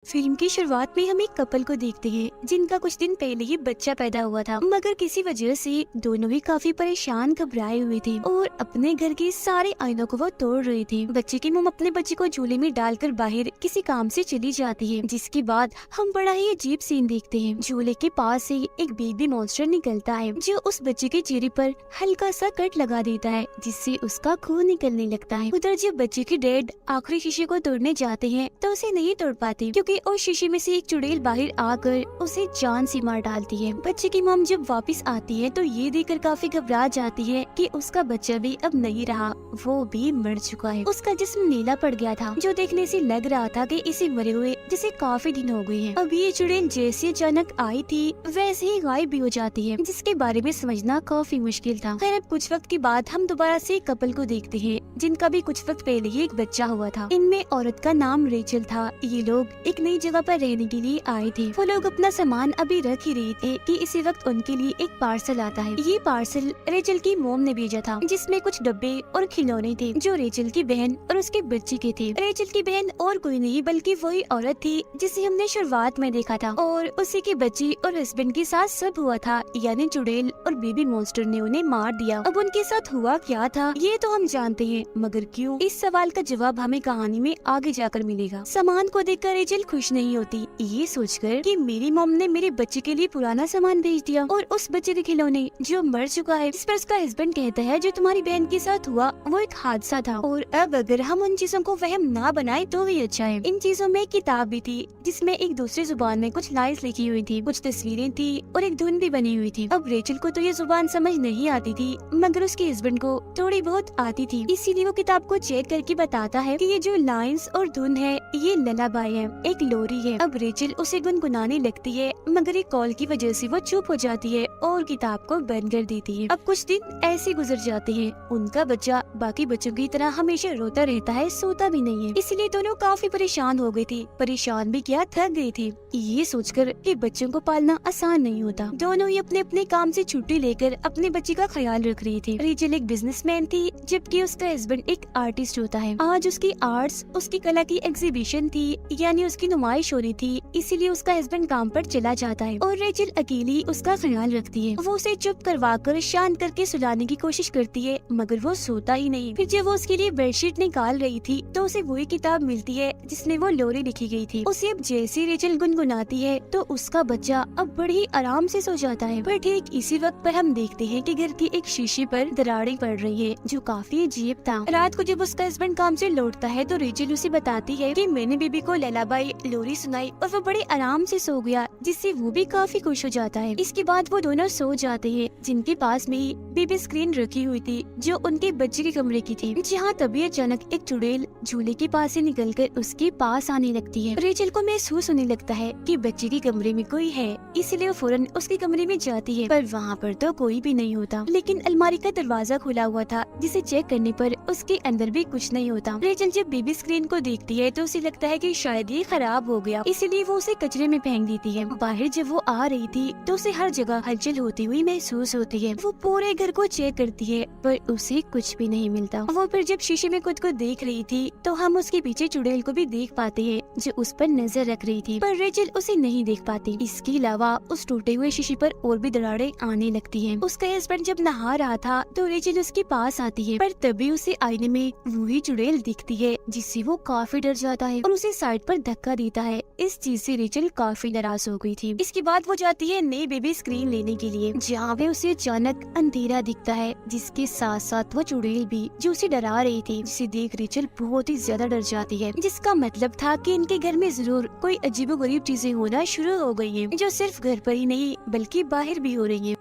Film की शुरुआत में हम एक कपल को देखते हैं जिनका कुछ दिन पहले ही बच्चा पैदा हुआ था, मगर किसी वजह से दोनों ही काफी परेशान घबराए हुए थे और अपने घर के सारे आईनों को वो तोड़ रहे थे। बच्चे की मम अपने बच्चे को झूले में डालकर बाहर किसी काम से चली जाती है, जिसके बाद हम बड़ा ही अजीब सीन देखते हैं। झूले के पास से एक बेबी मॉन्स्टर निकलता है जो उस बच्चे के चेहरे पर हल्का सा कट लगा देता है, जिससे उसका खून निकलने लगता है। उधर जब बच्चे की डैड आखिरी शीशे को तोड़ने जाते हैं तो उसे नहीं तोड़ पाते, क्योंकि उस शीशे में से एक चुड़ैल बाहर आकर उसे जान से मार डालती है। बच्चे की मॉम जब वापस आती है तो ये देखकर काफी घबरा जाती है कि उसका बच्चा भी अब नहीं रहा, वो भी मर चुका है। उसका जिस्म नीला पड़ गया था, जो देखने से लग रहा था कि इसे मरे हुए जिसे काफी दिन हो गए हैं। अब ये चुड़ैल जैसे अचानक आई थी वैसे ही गायब भी हो जाती है, जिसके बारे में समझना काफी मुश्किल था। खैर अब कुछ वक्त के बाद हम दोबारा से एक कपल को देखते हैं जिनका भी कुछ वक्त पहले ही एक बच्चा हुआ था। इनमें औरत का नाम रेचल था। ये लोग एक नई जगह पर रहने के लिए आए थे। वो लोग अपना सामान अभी रख ही रहे थे कि इसी वक्त उनके लिए एक पार्सल आता है। ये पार्सल रेचल की मोम ने भेजा था, जिसमें कुछ डब्बे और खिलौने थे जो रेचल की बहन और उसके बच्चे के थे। रेचल की बहन और कोई नहीं बल्कि वही औरत थी जिसे हमने शुरुआत में देखा था, और उसी के बच्चे और हस्बैंड के साथ सब हुआ था, यानी चुड़ैल और बेबी मॉन्स्टर ने उन्हें मार दिया। अब उनके साथ हुआ क्या था ये तो हम जानते हैं, मगर क्यों, इस सवाल का जवाब हमें कहानी में आगे जाकर मिलेगा। सामान को देखकर रेचल खुश नहीं होती, ये सोचकर कि मेरी मॉम ने मेरे बच्चे के लिए पुराना सामान भेज दिया और उस बच्चे के खिलौने जो मर चुका है। इस पर उसका हस्बैंड कहता है जो तुम्हारी बहन के साथ हुआ वो एक हादसा था, और अब अगर हम उन चीजों को वहम ना बनाए तो ही अच्छा है। इन चीजों में एक किताब भी थी जिसमें एक दूसरी जुबान में कुछ लाइन्स लिखी हुई थी, कुछ तस्वीरें थी और एक धुन भी बनी हुई थी। अब रेचल को तो ये जुबान समझ नहीं आती थी, मगर उसके हस्बैंड को थोड़ी बहुत आती थी, इसीलिए वो किताब को चेक करके बताता है कि ये जो लाइन्स और धुन है ये ललाबाई है, एक लोरी है। अब रेचल उसे गुनगुनाने लगती है, मगर एक कॉल की वजह से वो चुप हो जाती है और किताब को बंद कर देती है। अब कुछ दिन ऐसे गुजर जाते हैं। उनका बच्चा बाकी बच्चों की तरह हमेशा रोता रहता है, सोता भी नहीं है, इसलिए दोनों काफी परेशान हो गए थे। परेशान भी क्या, थक गए थे। ये सोचकर कि बच्चों को पालना आसान नहीं होता, दोनों ही अपने अपने काम से छुट्टी लेकर अपने बच्चे का ख्याल रख रही थी। रेचल एक बिजनेसमैन थी, जबकि उसका हस्बैंड एक आर्टिस्ट होता है। आज उसकी आर्ट्स, उसकी कला की एग्जीबिशन थी, यानी उसकी नुमाइश हो रही थी, इसीलिए उसका हस्बैंड काम पर चला जाता है और रेचल अकेली उसका ख्याल रखती है। वो उसे चुप करवाकर शांत करके सुलाने की कोशिश करती है, मगर वो सोता ही नहीं। फिर जब वो उसके लिए बेडशीट निकाल रही थी तो उसे वही किताब मिलती है जिसमें वो लोरी लिखी गई थी। उसे अब जैसी रेचल गुनगुनाती है तो उसका बच्चा अब बड़े ही आराम से सो जाता है। पर ठीक इसी वक्त पर हम देखते हैं कि घर की एक शीशे पर दरारें पड़ रही है, जो काफी अजीब था। रात को जब उसका हस्बैंड काम से लौटता है तो रेचल उसे बताती है कि मैंने बेबी को ललाबाई लोरी सुनाई और वो बड़े आराम से सो गया, जिससे वो भी काफी खुश हो जाता है। इसके बाद वो दोनों सो जाते हैं, जिनके पास में ही बेबी स्क्रीन रखी हुई थी जो उनके बच्चे के कमरे की थी। जहाँ तभी अचानक एक चुड़ैल झूले के पास से निकलकर उसके पास आने लगती है। रेचल को महसूस होने लगता है कि बच्चे के कमरे में कोई है, इसलिए वो फौरन उसके कमरे में जाती है, पर वहाँ पर तो कोई भी नहीं होता। लेकिन अलमारी का दरवाजा खुला हुआ था, जिसे चेक करने पर उसके अंदर भी कुछ नहीं होता। रेचल जब बेबी स्क्रीन को देखती है तो उसे लगता है कि शायद ये खराब हो गया, इसलिए वो उसे कचरे में फेंक देती है। बाहर जब वो आ रही थी तो उसे हर जगह हलचल होती हुई महसूस होती है। वो पूरे घर को चेक करती है पर उसे कुछ भी नहीं मिलता। वो फिर जब शीशे में खुद को देख रही थी तो हम उसके पीछे चुड़ैल को भी देख पाते हैं जो उस पर नजर रख रही थी, पर रेचल उसे नहीं देख पाती। इसके अलावा उस टूटे हुए शीशे पर और भी दरारें आने लगती हैं। उसका हस्बैंड जब नहा रहा था तो रेचल उसके पास आती है, पर तभी उसे आईने में वही चुड़ैल दिखती है, जिससे वो काफी डर जाता है और उसे साइड पर धक्का देता है। इस चीज से रेचल काफी नाराज हो गई थी। इसके बाद वो जाती है नई बेबी स्क्रीन लेने के लिए, जहाँ पे उसे अचानक अंधेरा दिखता है, जिसके साथ साथ वो चुड़ैल भी जो उसे डरा रही थी, जिसे देख रेचल बहुत ही ज्यादा डर जाती है। जिसका मतलब था कि इनके घर में जरूर कोई अजीबोगरीब चीजें होना शुरू हो गई हैं, जो सिर्फ घर पर ही नहीं बल्कि बाहर भी हो रही हैं।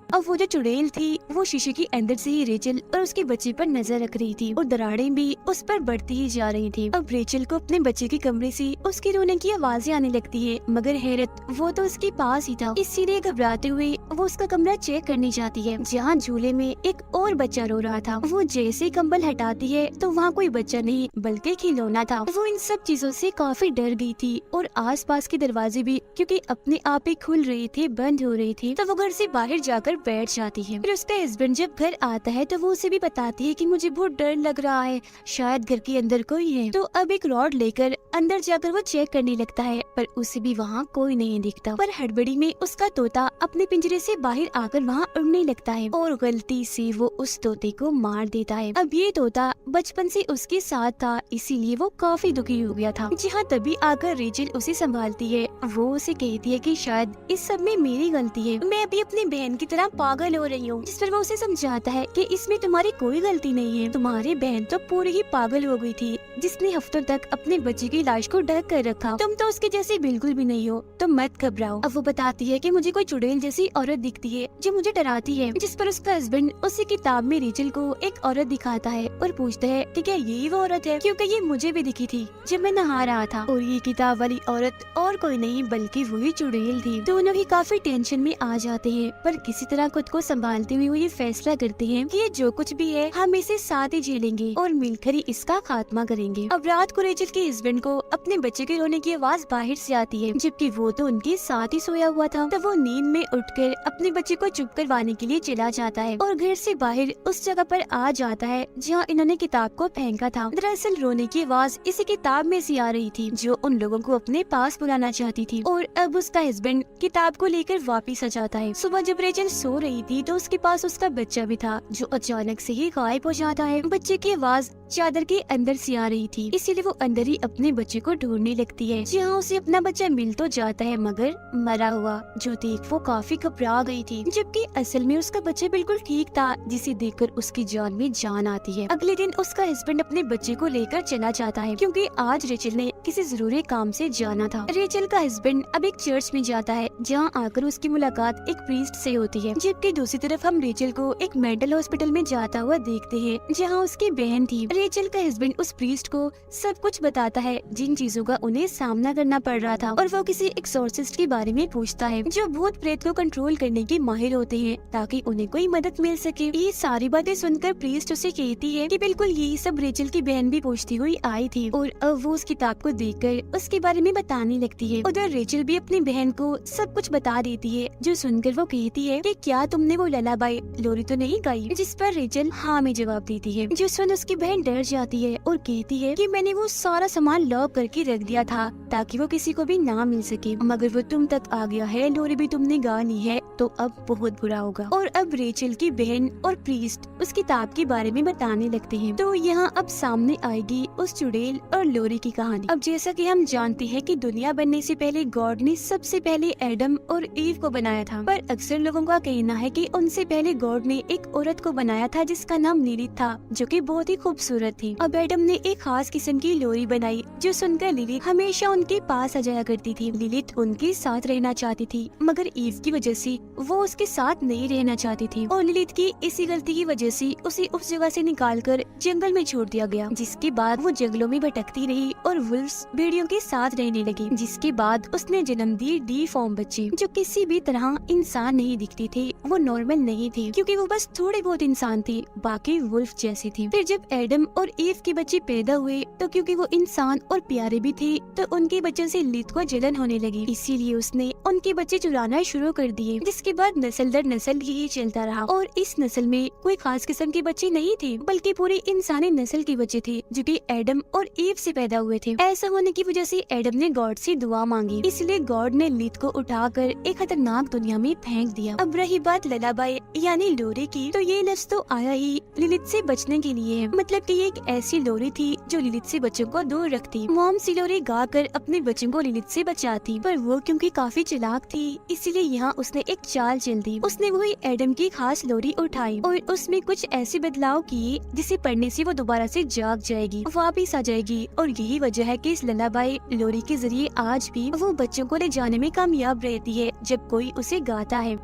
अब वो जो चुड़ैल थी वो शीशे के अंदर से ही रेचल और उसके बच्चे पर नजर रख रही थी और दरारें भी उस पर बढ़ती ही जा रही थी। अब रेचल को अपने बच्चे के कमरे से उसके रोने की आवाजें आने लगती है, मगर हैरत वो तो उसके पास ही था, इसीलिए घबराते हुए वो उसका कमरा चेक करने जाती है, जहाँ झूले में एक और बच्चा रो रहा था। वो जैसे कंबल हटाती है तो वहाँ कोई बच्चा नहीं बल्कि खिलौना था। वो इन सब चीजों से काफी डर गई थी और आसपास के दरवाजे भी क्योंकि अपने आप ही खुल रहे थे, बंद हो रहे थे, तो वो घर से बाहर जाकर बैठ जाती है। फिर उसका हस्बैंड जब घर आता है तो वो उसे भी बताती है कि मुझे बहुत डर लग रहा है, शायद घर के अंदर कोई है। तो अब एक रॉड लेकर अंदर जाकर वो चेक करने लगता है, पर उसे भी वहाँ कोई नहीं दिखता। पर हड़बड़ी में उसका तोता अपने पिंजरे से बाहर आकर वहाँ उड़ने लगता है और गलती से वो उस तोते को मार देता है। अब ये तोता बचपन से उसके साथ था, इसीलिए वो काफी दुखी हो गया था। जहाँ तभी आकर रेचल उसे संभालती है। वो उसे कहती है कि शायद इस सब में मेरी गलती है, मैं अभी अपनी बहन की तरह पागल हो रही हूँ। जिस पर वो उसे समझाता है कि इसमें तुम्हारी कोई गलती नहीं है, तुम्हारी बहन तो पूरी ही पागल हो गई थी, जिसने हफ्तों तक अपने बच्चे की लाश को ढक कर रखा। तुम तो उसके जैसी बिल्कुल भी नहीं हो, तो मत घबराओ। अब वो बताती है कि मुझे कोई चुड़ैल जैसी औरत दिखती है जो मुझे डराती है। जिस पर उसका हस्बैंड उसी किताब में रेचल को एक औरत दिखाता है और पूछता है कि क्या यही वो औरत है, क्योंकि ये मुझे भी दिखी थी जब मैं नहा रहा था। और ये किताब वाली औरत और कोई नहीं बल्कि वही चुड़ैल थी। दोनों ही काफी टेंशन में आ जाते हैं, पर किसी तरह खुद को संभालते हुए वो ये फैसला करते हैं कि ये जो कुछ भी है हम इसे साथ ही झेलेंगे और मिलकर ही इसका खात्मा करेंगे। अब रात को रेचल के हस्बैंड को अपने बच्चे के रोने की आवाज बाहर से आती है, जबकि वो तो उनके साथ ही सोया हुआ था। तब वो नींद में उठकर अपने बच्चे को चुप करवाने के लिए चला जाता है और घर से बाहर उस जगह पर आ जाता है जहाँ इन्होंने किताब को फेंका था। दरअसल रोने की आवाज इसी किताब में से आ रही थी जो उन लोगों को अपने पास बुलाना चाहती थी। और अब उसका हस्बैंड किताब को लेकर वापिस आ जाता है। सुबह जब रेचल सो रही थी तो उसके पास उसका बच्चा भी था, जो अचानक से ही गायब हो जाता है। बच्चे की आवाज चादर के अंदर से आ रही थी, इसीलिए वो अंदर ही अपने बच्चे को ढूंढने लगती है। जहाँ उसे अपना बच्चा मिल तो जाता है मगर मरा हुआ, जो देख वो काफी घबरा गई थी, जबकि असल में उसका बच्चा बिल्कुल ठीक था, जिसे देखकर उसकी जान में जान आती है। अगले दिन उसका हस्बैंड अपने बच्चे को लेकर चला जाता है, क्योंकि आज रेचल ने किसी जरूरी काम से जाना था। रेचल का हस्बैंड अब एक चर्च में जाता है, जहाँ आकर उसकी मुलाकात एक प्रीस्ट से होती है। जबकि दूसरी तरफ हम रेचल को एक मेंटल हॉस्पिटल में जाता हुआ देखते हैं, जहाँ उसकी बहन थी। रेचल का हस्बैंड उस प्रीस्ट को सब कुछ बताता है जिन चीजों का उन्हें सामना करना पड़ रहा था, और वो किसी एक्सोर्सिस्ट के बारे में पूछता है जो भूत प्रेत को कंट्रोल करने के माहिर होते हैं, ताकि उन्हें कोई मदद मिल सके। ये सारी बातें सुनकर प्रीस्ट उसे कहती है कि बिल्कुल यही सब रेचल की बहन भी पूछती हुई आई थी, और अब वो उस किताब को देखकर उसके बारे में बताने लगती है। उधर रेचल भी अपनी बहन को सब कुछ बता देती है, जो सुनकर वो कहती है कि क्या तुमने वो ललाबाई लोरी तो नहीं गाई? जिस पर रेचल हाँ में जवाब देती है, जो सुन उसकी बहन डर जाती है और कहती है कि मैंने वो सारा सामान लॉक करके रख दिया था ताकि वो किसी को भी ना मिल सके, मगर वो तुम तक आ गया है, लोरी भी तुमने गा ली है, तो अब बहुत बुरा होगा। और अब रेचल की बहन और प्रीस्ट उस किताब के बारे में बताने लगते हैं। तो यहाँ अब सामने आएगी उस चुड़ैल और लोरी की कहानी। अब जैसा कि हम जानते हैं कि दुनिया बनने से पहले गॉड ने सबसे पहले एडम और ईव को बनाया था, पर अक्सर लोगों का कहना है कि उनसे पहले गॉड ने एक औरत को बनाया था जिसका नाम लिलिथ था, जो कि बहुत ही खूबसूरत थी। अब एडम ने एक खास किस्म की लोरी बनाई, जो सुनकर लिलिथ हमेशा उनके पास आ जाया करती थी। लिलिथ उनके साथ रहना चाहती थी, मगर ईव की वजह से वो उसके साथ नहीं रहना चाहती थी, और लिलिथ की इसी गलती की वजह से उसे उस जगह से निकालकर जंगल में छोड़ दिया गया। जिसके बाद वो जंगलों में भटकती रही और वुल्व्स भेड़ियों के साथ रहने लगी। जिसके बाद उसने जन्म दी डिफॉर्म बच्चे, जो किसी भी तरह इंसान नहीं दिखती थी। वो नॉर्मल नहीं थी, क्योंकि वो बस थोड़े बहुत इंसान थी, बाकी वुल्फ जैसी थी। फिर जब एडम और ईव के बच्चे पैदा हुए तो क्योंकि वो इंसान और प्यारे भी थे, तो उनके बच्चों से लिलिथ को जलन होने लगी, इसीलिए उसने उनके बच्चे चुराना शुरू कर दिए। जिसके बाद नस्ल दर नस्ल यही चलता रहा, और इस नस्ल में कोई खास किस्म के बच्चे नहीं थे, बल्कि पूरी इंसानी नस्ल के बच्चे थे, जो कि एडम और ईव से पैदा हुए थे। ऐसा होने की वजह से एडम ने गॉड से दुआ मांगी, इसलिए गॉड ने लिलिथ को उठाकर एक खतरनाक दुनिया में फेंक दिया। अब रही बात ललाबाई यानी लोरी की, तो ये लफ्ज तो आया ही लिलिथ से बचने के लिए है। मतलब कि ये एक ऐसी लोरी थी जो लिलिथ से बच्चों को दूर रखती। मॉम सिलोरी गाकर अपने बच्चों को लिलिथ से बचाती, पर वो क्योंकि काफी चालाक थी, इसीलिए यहाँ उसने एक चाल चल दी। उसने वही एडम की खास लोरी उठाई और उसमें कुछ ऐसे बदलाव किए जिसे पढ़ने से वो दोबारा से जाग जाएगी, वापिस आ जाएगी। और यही वजह है कि इस ललाबाई लोरी के जरिए आज भी वो बच्चों को ले जाने में कामयाब रहती है जब कोई उसे गाता है।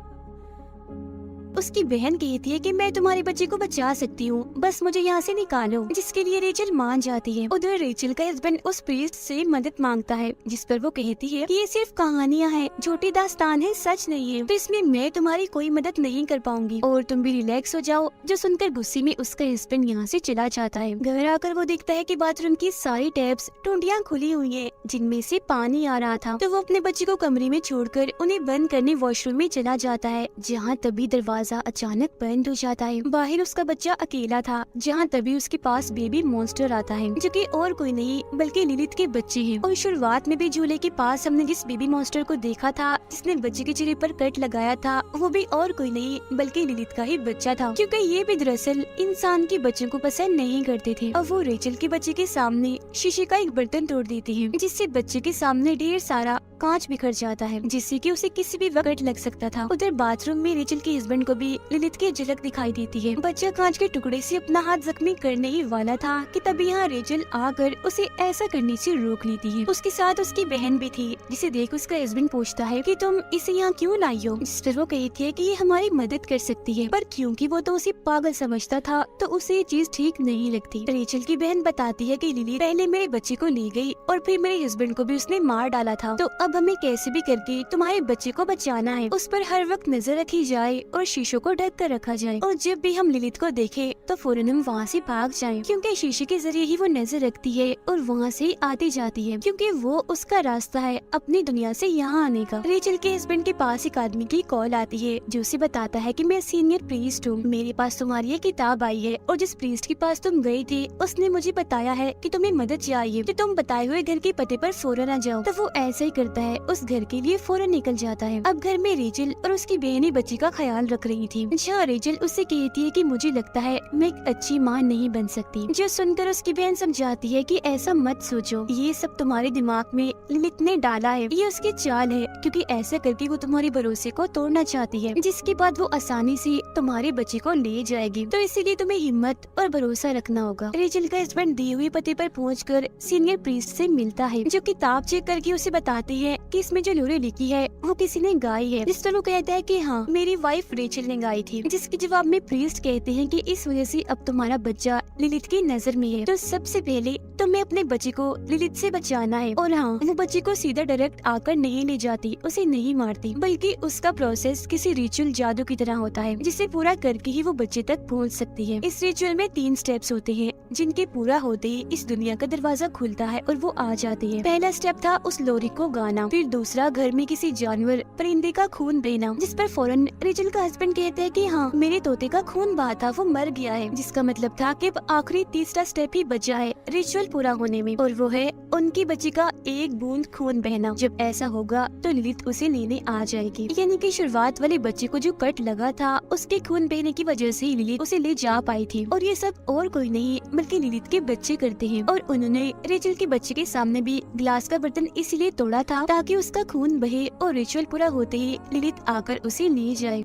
उसकी बहन कहती है कि मैं तुम्हारे बच्चे को बचा सकती हूँ, बस मुझे यहाँ से निकालो, जिसके लिए रेचल मान जाती है। उधर रेचल का हस्बैंड उस प्रीस्ट से मदद मांगता है, जिस पर वो कहती है कि ये सिर्फ कहानियाँ हैं, झूठी दास्तान है, सच नहीं है, तो इसमें मैं तुम्हारी कोई मदद नहीं कर पाऊंगी और तुम भी रिलैक्स हो जाओ। जो सुनकर गुस्से में उसका हस्बैंड यहाँ से चला जाता है। घर आकर वो देखता है कि बाथरूम की सारी टैप्स टूटियां खुली हुई है, जिनमें से पानी आ रहा था। तो वो अपने बच्चे को कमरे में छोड़कर उन्हें बंद करने वॉशरूम में चला जाता है, जहाँ तभी दरवाजा दरवाजा अचानक बंद हो जाता है। बाहर उसका बच्चा अकेला था, जहाँ तभी उसके पास बेबी मॉन्स्टर आता है, जो कि और कोई नहीं बल्कि लिलित के बच्चे हैं। और शुरुआत में भी झूले के पास हमने जिस बेबी मॉन्स्टर को देखा था, जिसने बच्चे के चेहरे पर कट लगाया था, वो भी और कोई नहीं बल्कि लिलित का ही बच्चा था, क्योंकि ये भी दरअसल इंसान के बच्चों को पसंद नहीं करते थे। अब वो रेचल के बच्चे के सामने शीशे का एक बर्तन तोड़ देती है, जिससे बच्चे के सामने ढेर सारा कांच बिखर जाता है, जिससे कि उसे किसी भी वक्त लग सकता था। उधर बाथरूम में रेचल के हस्बैंड को भी लिलित की झलक दिखाई देती है। बच्चा कांच के टुकड़े से अपना हाथ जख्मी करने ही वाला था कि तभी यहाँ रेचल आकर उसे ऐसा करने से रोक लेती है। उसके साथ उसकी बहन भी थी, जिसे देख उसका हस्बैंड पूछता है कि तुम इसे यहाँ क्यों लाई हो, जिस पर वो कहती है कि ये हमारी मदद कर सकती है, पर क्योंकि वो तो उसे पागल समझता था तो उसे ये चीज ठीक नहीं लगती। रेचल की बहन बताती है कि लिली पहले मेरे बच्चे को ले गई और फिर मेरे हस्बैंड को भी उसने मार डाला था, तो अब हमें कैसे भी करके तुम्हारे बच्चे को बचाना है। उस पर हर वक्त नजर रखी जाए और शीशों को ढक कर रखा जाए, और जब भी हम लिलित को देखे तो फौरन हम वहाँ से भाग जाएं, क्योंकि शीशे के जरिए ही वो नजर रखती है और वहाँ से आती जाती है, क्योंकि वो उसका रास्ता है अपनी दुनिया से यहाँ आने का। रेचल के हस्बैंड के पास एक आदमी की कॉल आती है, जो उसे बताता है कि मैं सीनियर प्रीस्ट हूँ, मेरे पास तुम्हारी ये किताब आई है, और जिस प्रीस्ट के पास तुम गई थी उसने मुझे बताया है कि तुम्हें मदद चाहिए, तो तुम बताए हुए घर के पते पर फौरन आ जाओ। तो वो ऐसा ही करता है, उस घर के लिए फौरन निकल जाता है। अब घर में रेचल और उसकी बहनी बच्ची का ख्याल रख रही थी, जहाँ रेचल उससे कहती है कि मुझे लगता है मैं एक अच्छी माँ नहीं बन सकती, जो सुनकर उसकी बहन समझाती है कि ऐसा मत सोचो, ये सब तुम्हारे दिमाग में लिलित ने डाला है, ये उसकी चाल है, क्योंकि ऐसा करके वो तुम्हारे भरोसे को तोड़ना चाहती है, जिसके बाद वो आसानी से तुम्हारे बच्चे को ले जाएगी, तो इसीलिए तुम्हें हिम्मत और भरोसा रखना होगा। रेचल का हस्बैंड दिए हुए पते पर पहुंचकर सीनियर प्रीस्ट से मिलता है, जो किताब चेक करके उसे बताती है कि इसमें जो लोरी लिखी है वो किसी ने गाई है, जिस पर वो कहता है कि हाँ मेरी वाइफ रेचल ने गाई थी, जिसके जवाब में प्रीस्ट कहते हैं कि इस वजह से अब तुम्हारा बच्चा लिलित की नजर में है, तो सबसे पहले तुम्हें अपने बच्चे को लिलित से बचाना है, और हाँ वो बच्चे को सीधा डायरेक्ट आकर नहीं ले जाती, उसे नहीं मारती, बल्कि उसका प्रोसेस किसी रिचुअल जादू की तरह होता है, जिसे पूरा करके ही वो बच्चे तक पहुंच सकती है। इस रिचुअल में 3 स्टेप्स होते हैं, जिनके पूरा होते ही इस दुनिया का दरवाजा खुलता है और वो आ जाती है। पहला स्टेप था उस लोरी को गाना, फिर दूसरा घर में किसी जानवर परिंदे का खून बहना, जिस पर फौरन रेचल का हस्बैंड कहते हैं कि हाँ मेरे तोते का खून बहा था, वो मर गया है, जिसका मतलब था कि अब आखिरी तीसरा स्टेप ही बचा है रिचुअल पूरा होने में, और वो है उनकी बच्ची का एक बूंद खून बहना। जब ऐसा होगा तो लिलित उसे लेने आ जाएगी, यानी कि शुरुआत वाले बच्चे को जो कट लगा था उसके खून बहने की वजह से लिलित उसे ले जा पाई थी, और ये सब और कोई नहीं बल्कि लिलित के बच्चे करते हैं। और उन्होंने रेचल के बच्चे के सामने भी ग्लास का बर्तन इसलिए तोड़ा था ताकि उसका खून बहे और रिचुअल पूरा होते ही लिलित आकर उसे ले जाए।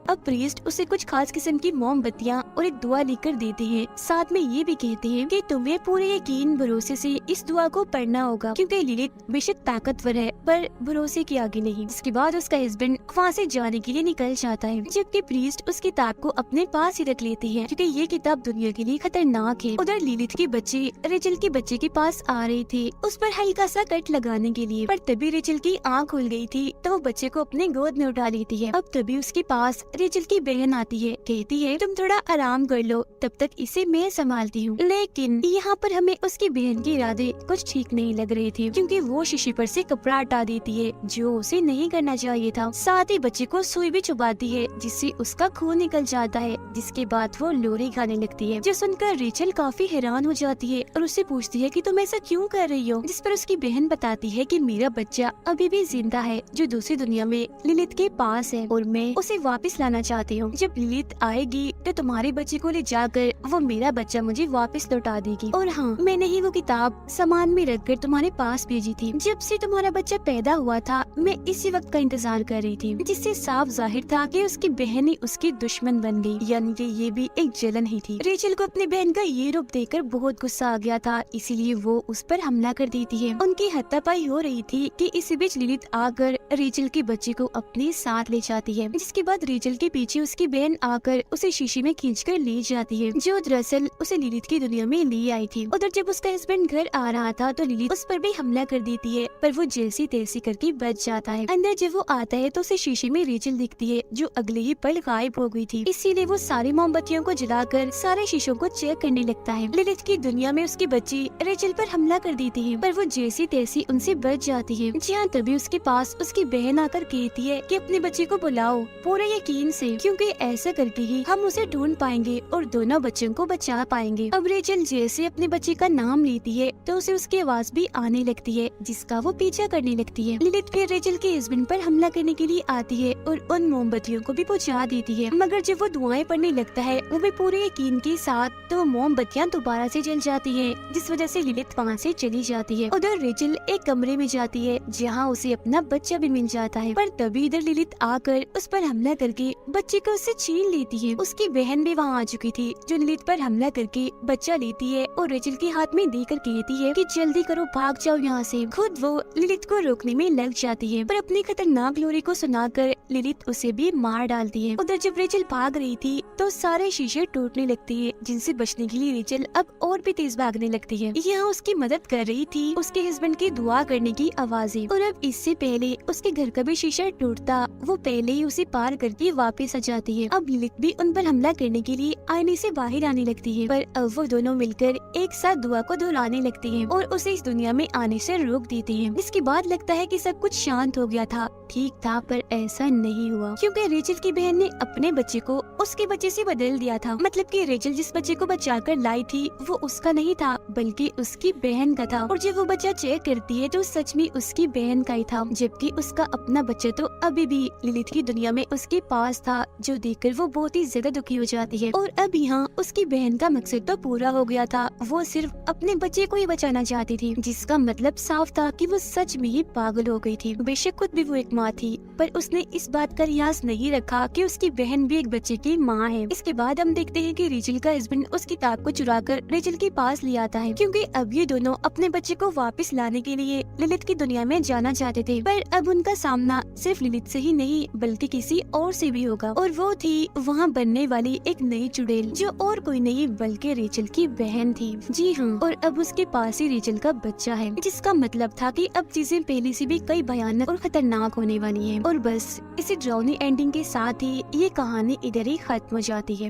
अब प्रीस्ट उसे कुछ खास किस्म की मोमबत्तियां और एक दुआ लेकर देते हैं, साथ में ये भी कहते हैं कि तुम्हें पूरे यकीन भरोसे से इस दुआ को पढ़ना होगा, क्योंकि लिलित बेशक ताकतवर है पर भरोसे के आगे नहीं। इसके बाद उसका हस्बैंड वहाँ से जाने के लिए निकल जाता है, जबकि प्रीस्ट उस किताब को अपने पास ही रख लेते हैं, क्योंकि ये किताब दुनिया के लिए खतरनाक है। उधर लिलित के बच्चे रेचल के बच्चे के पास आ रहे थे उस पर हल्का सा कट लगाने के लिए, पर तभी रेचल की आँख खुल गई थी तो वो बच्चे को अपने गोद में उठा लेती है। अब तभी उसके पास रेचल की बहन आती है, कहती है तुम थोड़ा आराम कर लो, तब तक इसे मैं संभालती हूँ। लेकिन यहाँ पर हमें उसकी बहन के इरादे कुछ ठीक नहीं लग रहे थे, क्योंकि वो शीशे पर से कपड़ा हटा देती है, जो उसे नहीं करना चाहिए था। साथ ही बच्चे को सुई भी चुभाती है, जिससे उसका खून निकल जाता है, जिसके बाद वो लोरी खाने लगती है, जो सुनकर रेचल काफी हैरान हो जाती है और उससे पूछती है कि तुम ऐसा क्यों कर रही हो, जिस पर उसकी बहन बताती है कि मेरा बच्चा अभी भी जिंदा है, जो दूसरी दुनिया में लिलित के पास है, और मैं उसे वापस लाना चाहती हूँ। जब लिलित आएगी तो तुम्हारे बच्चे को ले जाकर वो मेरा बच्चा मुझे वापस लौटा देगी। और हाँ, मैंने ही वो किताब सामान में रखकर तुम्हारे पास भेजी थी। जब से तुम्हारा बच्चा पैदा हुआ था मैं इसी वक्त का इंतजार कर रही थी, जिससे साफ जाहिर था कि उसकी बहन ही उसकी दुश्मन बन गई, यानी कि ये भी एक जलन ही थी। रेचल को अपनी बहन का ये रूप देखकर बहुत गुस्सा आ गया था, इसीलिए वो उस पर हमला कर देती है। उनकी हाथापाई हो रही थी कि इसी बीच लिलित आकर रेचल के बच्चे को अपने साथ ले जाती है, जिसके बाद रेचल के पीछे उसकी बहन आकर उसे शीशे में खींचकर ले जाती है, जो दरअसल उसे लिलित की दुनिया में ले आई थी। उधर जब उसका हस्बैंड घर आ रहा था तो लिलित उस पर भी हमला कर देती है, पर वो जैसी तैसी करके बच जाता है। अंदर जब वो आता है तो उसे शीशे में रेचल दिखती है, जो अगले ही पल गायब हो गई थी। इसीलिए वो सारी मोमबत्तियों को जलाकर सारे शीशों को चेक करने लगता है। लिलित की दुनिया में उसकी बच्ची रेचल पर हमला कर देती है, पर वो जैसी तैसी उनसे बच जाती है। जहाँ तभी उसके पास उसकी बहन आकर कहती है कि अपने बच्चे को बुलाओ। पूरा यकीन यकीन से, क्योंकि ऐसा करके ही हम उसे ढूंढ पाएंगे और दोनों बच्चों को बचा पाएंगे। अब रेचल जैसे अपने बच्चे का नाम लेती है तो उसे उसकी आवाज भी आने लगती है, जिसका वो पीछा करने लगती है। लिलिथ फिर रेचल के हस्बैंड पर हमला करने के लिए आती है और उन मोमबत्तियों को भी बुझा देती है, मगर जब वो धुआं पड़ने लगता है वो भी पूरे यकीन के साथ, तो मोमबत्तियां दोबारा से जल जाती है, जिस वजह से लिलिथ वहाँ से चली जाती है। उधर रेचल एक कमरे में जाती है जहाँ उसे अपना बच्चा भी मिल जाता है, पर तभी इधर लिलिथ आकर उस पर हमला करके बच्चे को उससे छीन लेती है। उसकी बहन भी वहाँ आ चुकी थी, जो लिलिथ पर हमला करके बच्चा लेती है और रेचल के हाथ में देकर कहती है कि जल्दी करो, भाग जाओ यहाँ से। खुद वो लिलिथ को रोकने में लग जाती है, पर अपनी खतरनाक लोरी को सुनाकर लिलिथ उसे भी मार डालती है। उधर जब रेचल भाग रही थी तो सारे शीशे टूटने लगते हैं, जिनसे बचने के लिए रेचल अब और भी तेज भागने लगती है। यहाँ उसकी मदद कर रही थी उसके हस्बैंड की दुआ करने की आवाजें, और अब इससे पहले उसके घर का भी शीशा टूटता वो पहले ही उसे पार करके वापस आ जाती है। अब लिलिथ भी उन पर हमला करने के लिए आईने से बाहर आने लगती है, पर अब वो दोनों मिलकर एक साथ दुआ को दोहराने लगती हैं और उसे इस दुनिया में आने से रोक देती हैं। इसके बाद लगता है कि सब कुछ शांत हो गया था, ठीक था, पर ऐसा नहीं हुआ, क्योंकि रेचल की बहन ने अपने बच्चे को उसके बच्चे से बदल दिया था। मतलब कि रेचल जिस बच्चे को बचाकर लाई थी वो उसका नहीं था, बल्कि उसकी बहन का था। और जब वो बच्चा चेक करती है तो सच में उसकी बहन का ही था, जबकि उसका अपना बच्चा तो अभी भी लिलिथ की दुनिया में उसके पास था, जो देखकर वो बहुत ही ज्यादा दुखी हो जाती है। और अब यहाँ उसकी बहन का मकसद तो पूरा हो गया था, वो सिर्फ अपने बच्चे को ही बचाना चाहती थी, जिसका मतलब साफ था कि वो सच में ही पागल हो गई थी। बेशक खुद भी वो एक माँ थी, पर उसने इस बात का रियाज नहीं रखा कि उसकी बहन भी एक बच्चे की माँ है। इसके बाद हम देखते हैं कि रेचल का हस्बैंड उस किताब को चुराकर रेचल के पास ले आता है, क्योंकि अब ये दोनों अपने बच्चे को वापस लाने के लिए लिलिथ की दुनिया में जाना चाहते थे। पर अब उनका सामना सिर्फ लिलिथ से ही नहीं बल्कि किसी और से भी होगा, और वो थी वहाँ बनने वाली एक नई चुड़ैल, जो और कोई नहीं बल्कि रेचल की बहन थी। जी हाँ, और अब उसके पास ही रेचल का बच्चा है, जिसका मतलब था कि अब चीजें पहले से भी कई भयानक और खतरनाक होने वाली हैं। और बस इसी ड्राउनी एंडिंग के साथ ही ये कहानी इधर ही खत्म हो जाती है।